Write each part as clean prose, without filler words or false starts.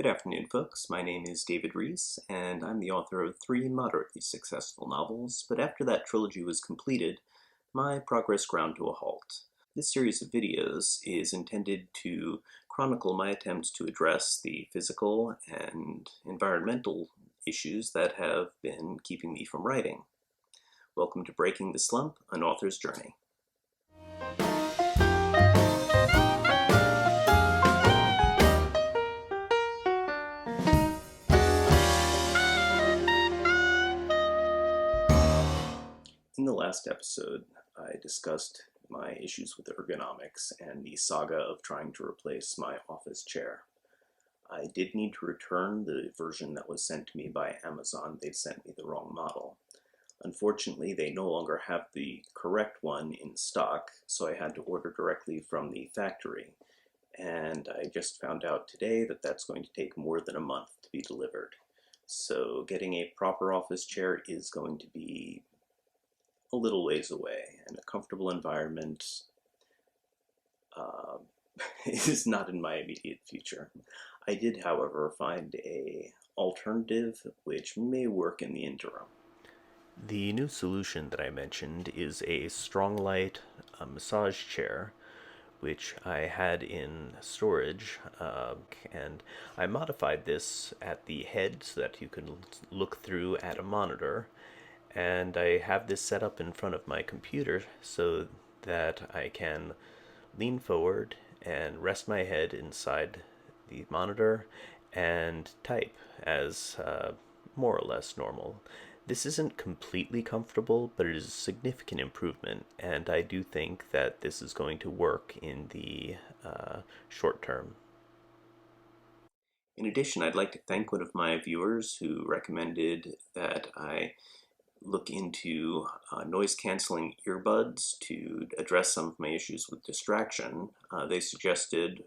Good afternoon, folks. My name is David Reese, and I'm the author of 3 moderately successful novels, but after that trilogy was completed, my progress ground to a halt. This series of videos is intended to chronicle my attempts to address the physical and environmental issues that have been keeping me from writing. Welcome to Breaking the Slump, an author's journey. In the last episode, I discussed my issues with ergonomics and the saga of trying to replace my office chair. I did need to return the version that was sent to me by Amazon. They'd sent me the wrong model. Unfortunately, they no longer have the correct one in stock, so I had to order directly from the factory. And I just found out today that that's going to take more than a month to be delivered. So getting a proper office chair is going to be a little ways away, and a comfortable environment is not in my immediate future. I did, however, find an alternative which may work in the interim. The new solution that I mentioned is a strong light massage chair, which I had in storage, and I modified this at the head so that you can look through at a monitor. And I have this set up in front of my computer so that I can lean forward and rest my head inside the monitor and type as more or less normal. This isn't completely comfortable, but it is a significant improvement, and I do think that this is going to work in the short term. In addition, I'd like to thank one of my viewers who recommended that I look into noise-canceling earbuds to address some of my issues with distraction. They suggested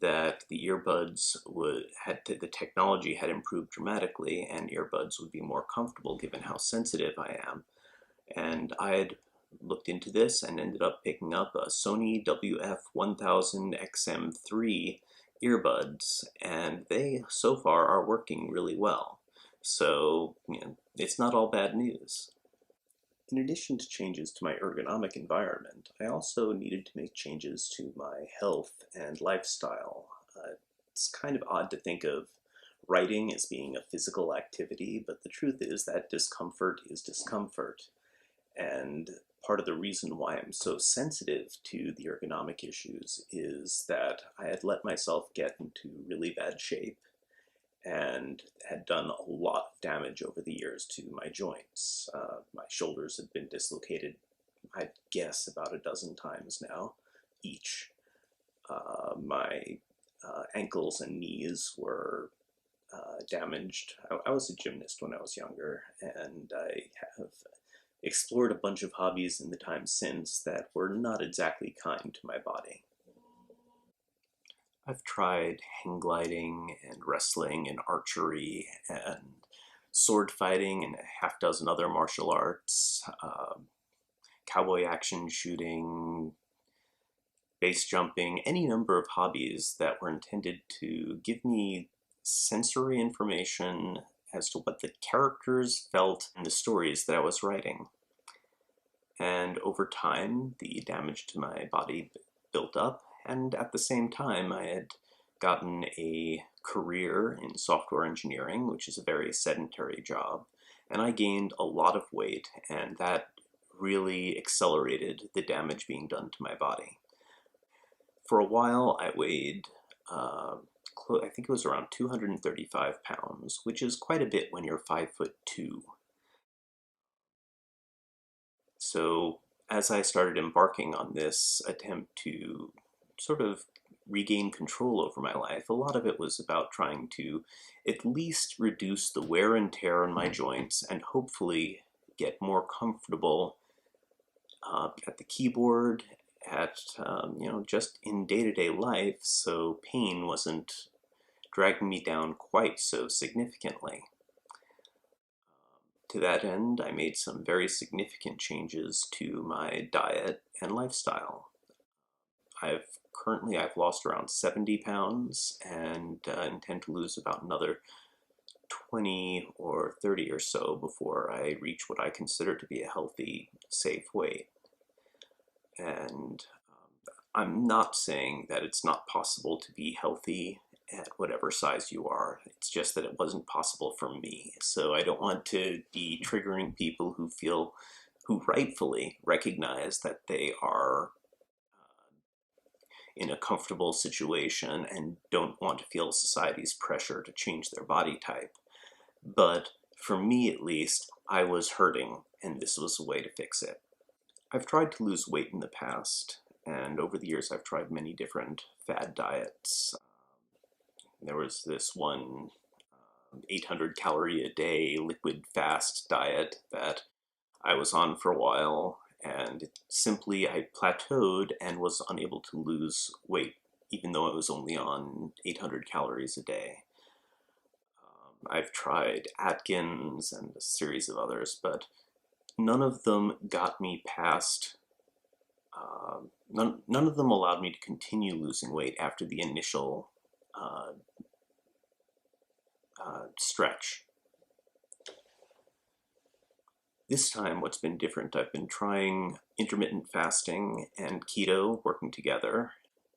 that the earbuds the technology had improved dramatically, and earbuds would be more comfortable given how sensitive I am. And I had looked into this and ended up picking up a Sony WF-1000XM3 earbuds, and they so far are working really well. So, it's not all bad news. In addition to changes to my ergonomic environment, I also needed to make changes to my health and lifestyle. It's kind of odd to think of writing as being a physical activity, but the truth is that discomfort is discomfort. And part of the reason why I'm so sensitive to the ergonomic issues is that I had let myself get into really bad shape and had done a lot of damage over the years to my joints. My shoulders had been dislocated, I'd guess, about a dozen times now, each. My ankles and knees were damaged. I was a gymnast when I was younger, and I have explored a bunch of hobbies in the time since that were not exactly kind to my body. I've tried hang gliding and wrestling and archery and sword fighting and a half dozen other martial arts, cowboy action shooting, base jumping, any number of hobbies that were intended to give me sensory information as to what the characters felt in the stories that I was writing. And over time, the damage to my body built up, and at the same time, I had gotten a career in software engineering, which is a very sedentary job, and I gained a lot of weight, and that really accelerated the damage being done to my body. For a while, I weighed, I think it was around 235 pounds, which is quite a bit when you're 5'2". So as I started embarking on this attempt to sort of regain control over my life, a lot of it was about trying to at least reduce the wear and tear on my joints and hopefully get more comfortable at the keyboard, just in day-to-day life, so pain wasn't dragging me down quite so significantly. To that end, I made some very significant changes to my diet and lifestyle. I've currently I've lost around 70 pounds and intend to lose about another 20 or 30 or so before I reach what I consider to be a healthy, safe weight. And I'm not saying that it's not possible to be healthy at whatever size you are. It's just that it wasn't possible for me. So I don't want to be triggering people who rightfully recognize that they are in a comfortable situation and don't want to feel society's pressure to change their body type. But for me at least, I was hurting, and this was a way to fix it. I've tried to lose weight in the past, and over the years I've tried many different fad diets. There was this one 800 calorie a day liquid fast diet that I was on for a while, and simply I plateaued and was unable to lose weight, even though I was only on 800 calories a day. I've tried Atkins and a series of others, but none of them got me past, none of them allowed me to continue losing weight after the initial stretch. This time, what's been different, I've been trying intermittent fasting and keto working together.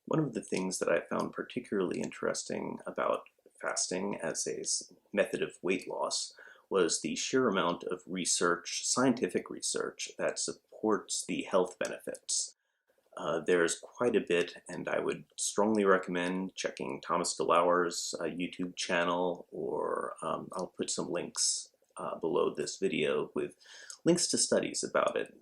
One of the things that I found particularly interesting about fasting as a method of weight loss was the sheer amount of research, scientific research, that supports the health benefits. There's quite a bit, and I would strongly recommend checking Thomas DeLauer's YouTube channel, or I'll put some links below this video with links to studies about it.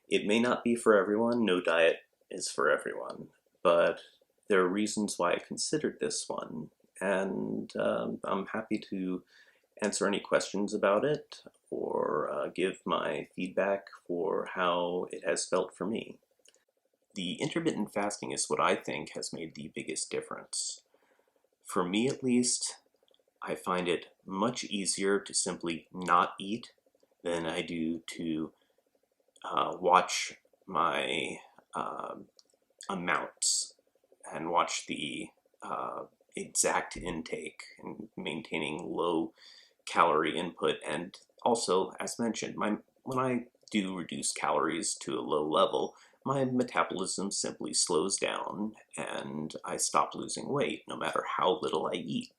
It may not be for everyone, no diet is for everyone, but there are reasons why I considered this one, and I'm happy to answer any questions about it or give my feedback for how it has felt for me. The intermittent fasting is what I think has made the biggest difference. For me at least, I find it much easier to simply not eat than I do to watch my amounts and watch the exact intake and maintaining low calorie input. And also, as mentioned, when I do reduce calories to a low level, my metabolism simply slows down and I stop losing weight no matter how little I eat.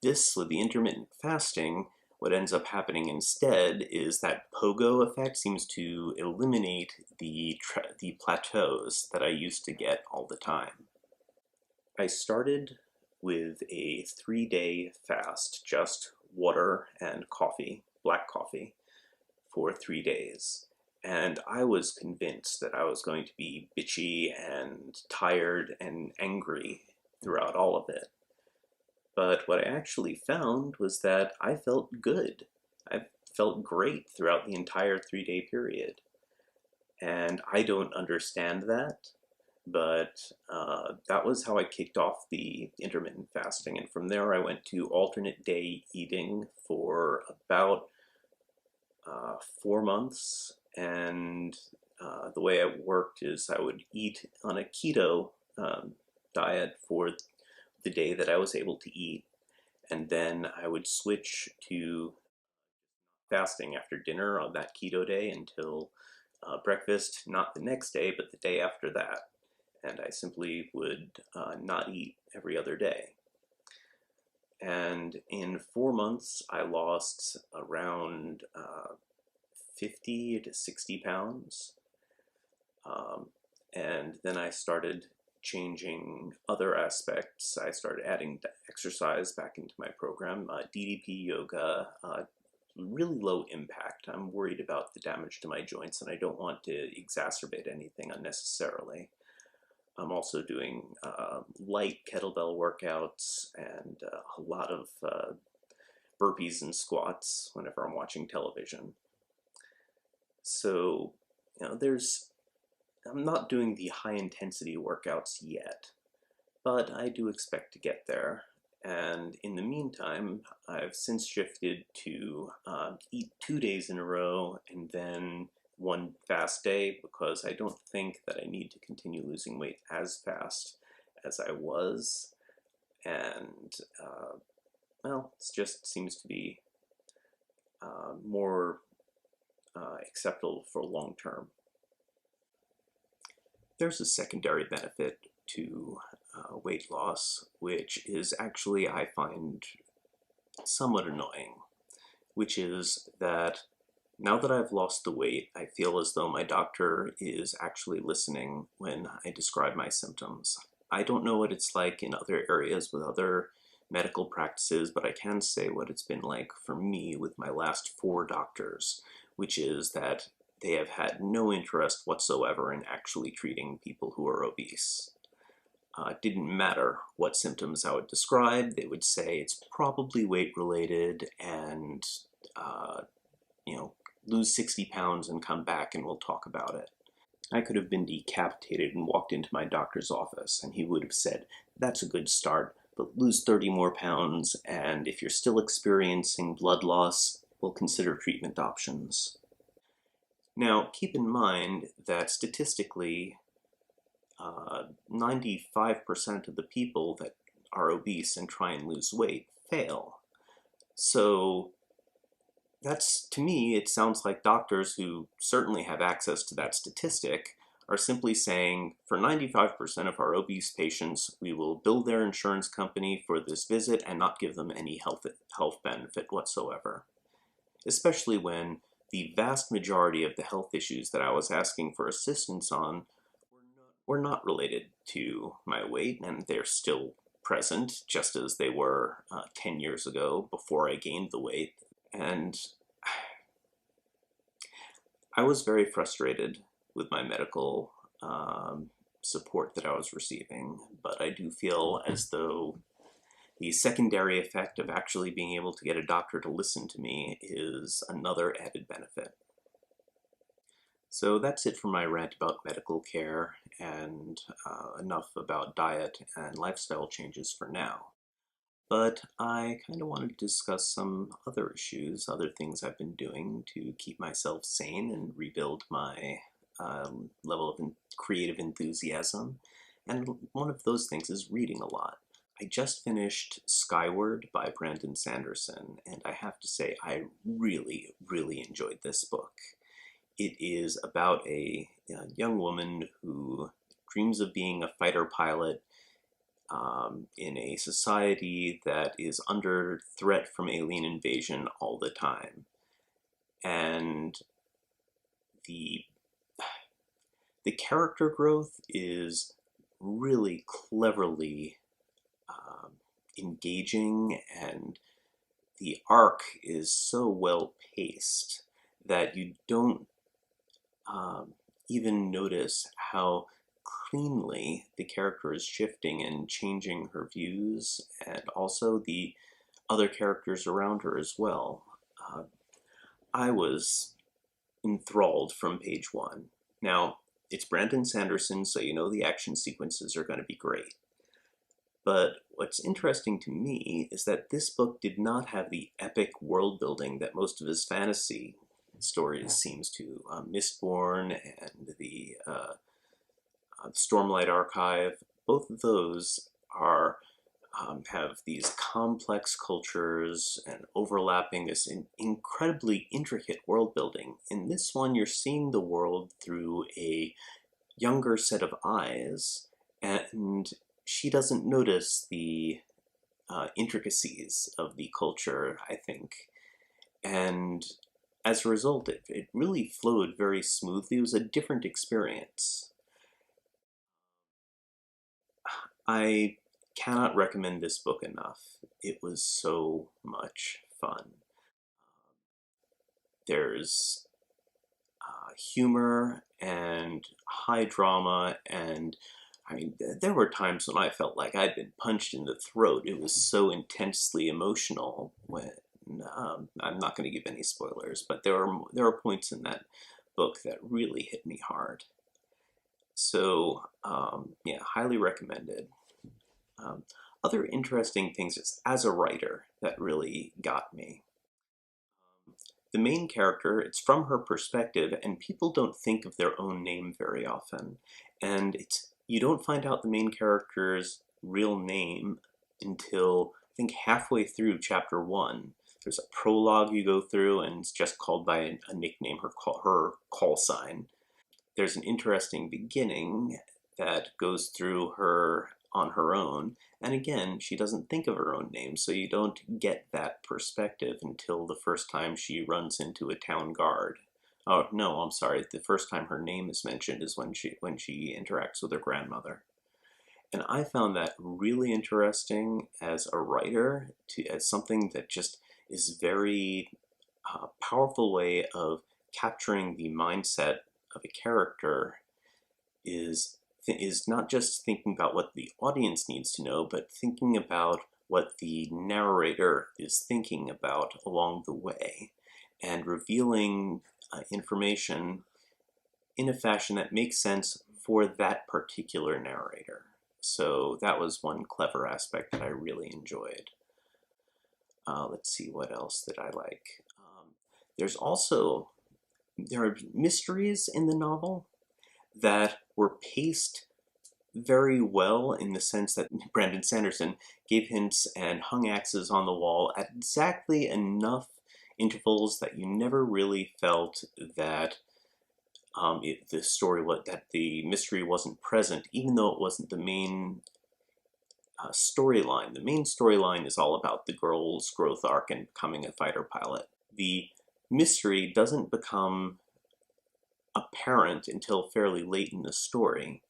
This, with the intermittent fasting, what ends up happening instead is that pogo effect seems to eliminate the plateaus that I used to get all the time. I started with a 3-day fast, just water and coffee, black coffee, for 3 days. And I was convinced that I was going to be bitchy and tired and angry throughout all of it. But what I actually found was that I felt good. I felt great throughout the entire 3-day period. And I don't understand that, but that was how I kicked off the intermittent fasting. And from there I went to alternate day eating for about 4 months. And the way it worked is I would eat on a keto diet for the day that I was able to eat, and then I would switch to fasting after dinner on that keto day until breakfast, not the next day, but the day after that. And I simply would not eat every other day. And in 4 months, I lost around 50 to 60 pounds. And then I started changing other aspects. I started adding exercise back into my program, DDP yoga, really low impact. I'm worried about the damage to my joints and I don't want to exacerbate anything unnecessarily. I'm also doing light kettlebell workouts and a lot of burpees and squats whenever I'm watching television. So, I'm not doing the high intensity workouts yet, but I do expect to get there. And in the meantime, I've since shifted to eat 2 days in a row and then one fast day because I don't think that I need to continue losing weight as fast as I was. And, well, it just seems to be more acceptable for long term. There's a secondary benefit to weight loss, which is actually, I find, somewhat annoying, which is that now that I've lost the weight, I feel as though my doctor is actually listening when I describe my symptoms. I don't know what it's like in other areas with other medical practices, but I can say what it's been like for me with my last 4 doctors, which is that they have had no interest whatsoever in actually treating people who are obese. It didn't matter what symptoms I would describe, they would say it's probably weight related and, you know, lose 60 pounds and come back and we'll talk about it. I could have been decapitated and walked into my doctor's office and he would have said, that's a good start, but lose 30 more pounds, and if you're still experiencing blood loss, we'll consider treatment options. Now, keep in mind that statistically, 95% of the people that are obese and try and lose weight fail. So that's, to me, it sounds like doctors who certainly have access to that statistic are simply saying, for 95% of our obese patients, we will bill their insurance company for this visit and not give them any health benefit whatsoever. Especially when the vast majority of the health issues that I was asking for assistance on were not related to my weight, and they're still present, just as they were 10 years ago before I gained the weight. And I was very frustrated with my medical support that I was receiving, but I do feel as though the secondary effect of actually being able to get a doctor to listen to me is another added benefit. So that's it for my rant about medical care, and enough about diet and lifestyle changes for now. But I kind of wanted to discuss some other issues, other things I've been doing to keep myself sane and rebuild my level of creative enthusiasm. And one of those things is reading a lot. I just finished Skyward by Brandon Sanderson, and I have to say I really, really enjoyed this book. It is about a young woman who dreams of being a fighter pilot in a society that is under threat from alien invasion all the time. And the character growth is really cleverly engaging, and the arc is so well paced that you don't even notice how cleanly the character is shifting and changing her views, and also the other characters around her as well. I was enthralled from page 1. Now, it's Brandon Sanderson, so you know the action sequences are going to be great. But what's interesting to me is that this book did not have the epic world building that most of his fantasy stories seems to. Mistborn and the Stormlight Archive, both of those are have these complex cultures and overlapping this incredibly intricate world building. In this one, you're seeing the world through a younger set of eyes, and she doesn't notice the intricacies of the culture, I think. And as a result, it really flowed very smoothly. It was a different experience. I cannot recommend this book enough. It was so much fun. There's humor and high drama, and I mean, there were times when I felt like I'd been punched in the throat. It was so intensely emotional. When I'm not going to give any spoilers, but there are points in that book that really hit me hard. So yeah, highly recommended. Other interesting things as a writer that really got me. The main character, it's from her perspective, and people don't think of their own name very often. And you don't find out the main character's real name until I think halfway through chapter 1. There's a prologue you go through, and it's just called by a nickname, her call sign. There's an interesting beginning that goes through her on her own. And again, she doesn't think of her own name, so you don't get that perspective until the first time she runs into a town guard. Oh, no, I'm sorry. The first time her name is mentioned is when she interacts with her grandmother. And I found that really interesting as a writer, as something that just is very powerful way of capturing the mindset of a character is not just thinking about what the audience needs to know, but thinking about what the narrator is thinking about along the way, and revealing information in a fashion that makes sense for that particular narrator. So that was one clever aspect that I really enjoyed. Let's see what else that I like. There are mysteries in the novel that were paced very well, in the sense that Brandon Sanderson gave hints and hung axes on the wall at exactly enough intervals that you never really felt that the mystery wasn't present, even though it wasn't the main storyline. The main storyline is all about the girl's growth arc and becoming a fighter pilot. The mystery doesn't become apparent until fairly late in the story.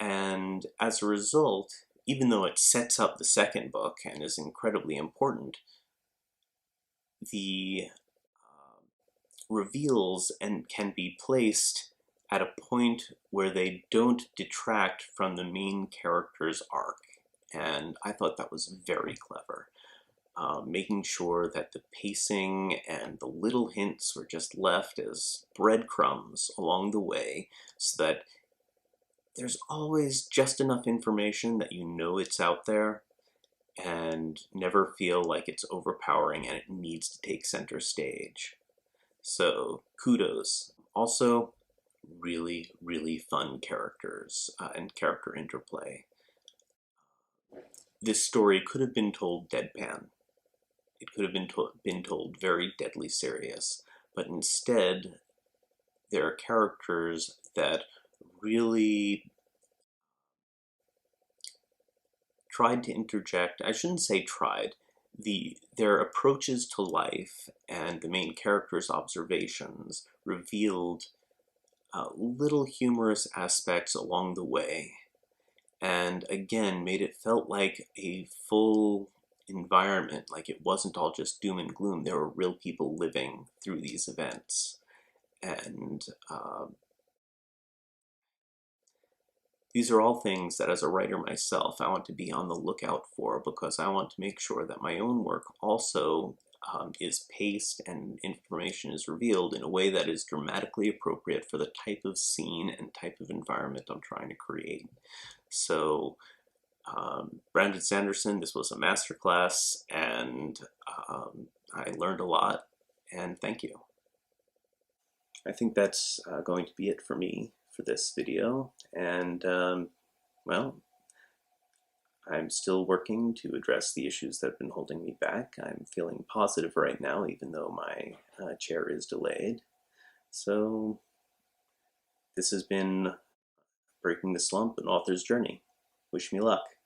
And as a result, even though it sets up the second book and is incredibly important, the reveals and can be placed at a point where they don't detract from the main character's arc. And I thought that was very clever. Making sure that the pacing and the little hints were just left as breadcrumbs along the way, so that there's always just enough information that you know it's out there and never feel like it's overpowering and it needs to take center stage. So kudos. Also, really, really fun characters and character interplay. This story could have been told deadpan. It could have been told very deadly serious, but instead there are characters that really tried to interject. I shouldn't say tried. Their approaches to life and the main character's observations revealed little humorous aspects along the way, and again made it felt like a full environment, like it wasn't all just doom and gloom. There were real people living through these events. And these are all things that, as a writer myself, I want to be on the lookout for, because I want to make sure that my own work also is paced and information is revealed in a way that is dramatically appropriate for the type of scene and type of environment I'm trying to create. So, Brandon Sanderson, this was a masterclass, and I learned a lot, and thank you. I think that's going to be it for me for this video, and well, I'm still working to address the issues that have been holding me back. I'm feeling positive right now, even though my chair is delayed. So this has been Breaking the Slump, an author's journey. Wish me luck.